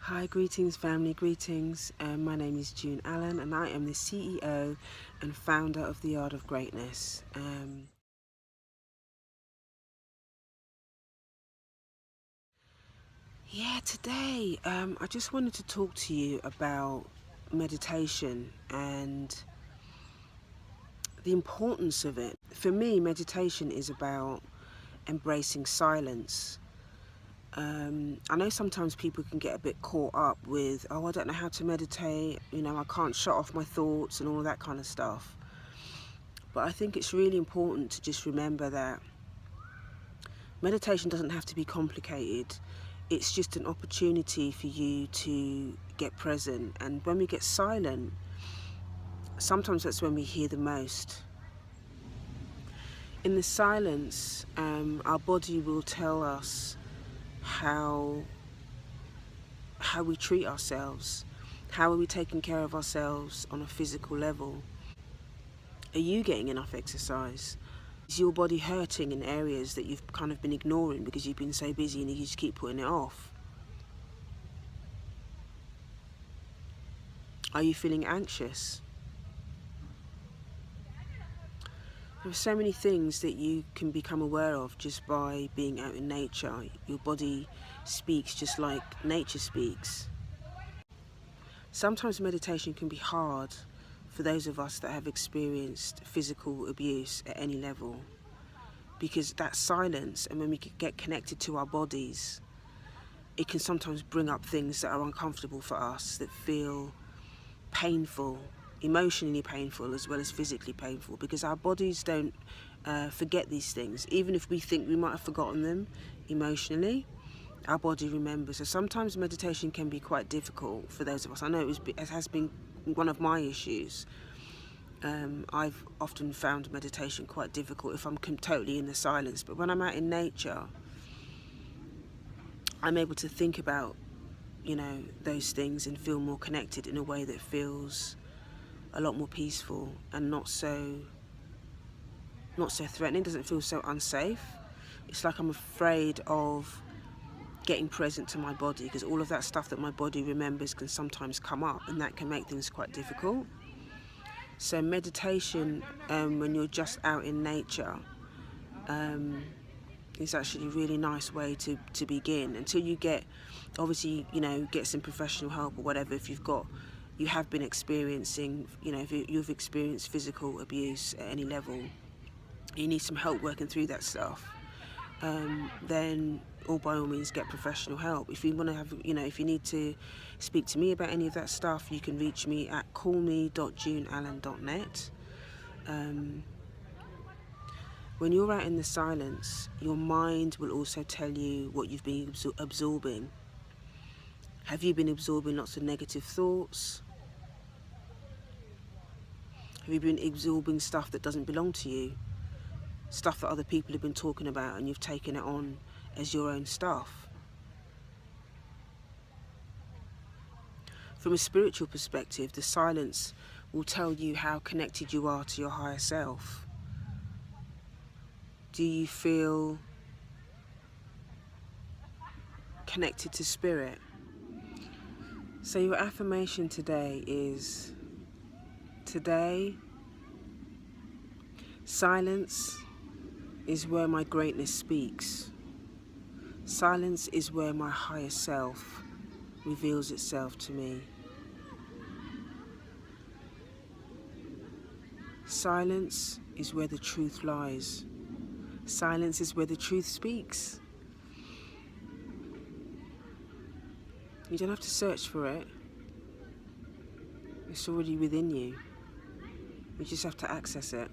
Hi, greetings family, greetings. My name is June Allen and I am the CEO and founder of The Art of Greatness. Today I just wanted to talk to you about meditation and the importance of it. For me, meditation is about embracing silence. I know sometimes people can get a bit caught up with, oh, I don't know how to meditate, I can't shut off my thoughts and all that kind of stuff. But I think it's really important to just remember that meditation doesn't have to be complicated. It's just an opportunity for you to get present. And when we get silent, sometimes that's when we hear the most. In the silence, our body will tell us how we treat ourselves. How are we taking care of ourselves on a physical level? Are you getting enough exercise? Is your body hurting in areas that you've kind of been ignoring because you've been so busy and you just keep putting it off? Are you feeling anxious? There are so many things that you can become aware of just by being out in nature. Your body speaks just like nature speaks. Sometimes meditation can be hard for those of us that have experienced physical abuse at any level, because that silence, and when we get connected to our bodies, it can sometimes bring up things that are uncomfortable for us, that feel painful, emotionally painful as well as physically painful, because our bodies don't forget these things. Even if we think we might have forgotten them emotionally, our body remembers. So sometimes meditation can be quite difficult for those of us. I know it has been one of my issues. I've often found meditation quite difficult if I'm totally in the silence, but when I'm out in nature, I'm able to think about those things and feel more connected in a way that feels a lot more peaceful and not so threatening. Doesn't feel so unsafe. It's like I'm afraid of getting present to my body, because all of that stuff that my body remembers can sometimes come up, and that can make things quite difficult. So meditation, when you're just out in nature, is actually a really nice way to begin, until you get, obviously, get some professional help or whatever. If you have been experiencing, if you've experienced physical abuse at any level, you need some help working through that stuff, then by all means get professional help. If you want to have, if you need to speak to me about any of that stuff, you can reach me at callme.juneallen.net. When you're out in the silence, your mind will also tell you what you've been absorbing. Have you been absorbing lots of negative thoughts? Have you been absorbing stuff that doesn't belong to you? Stuff that other people have been talking about and you've taken it on as your own stuff? From a spiritual perspective, the silence will tell you how connected you are to your higher self. Do you feel connected to spirit? So your affirmation today is, today, silence is where my greatness speaks. Silence is where my higher self reveals itself to me. Silence is where the truth lies. Silence is where the truth speaks. You don't have to search for it. It's already within you. You just have to access it.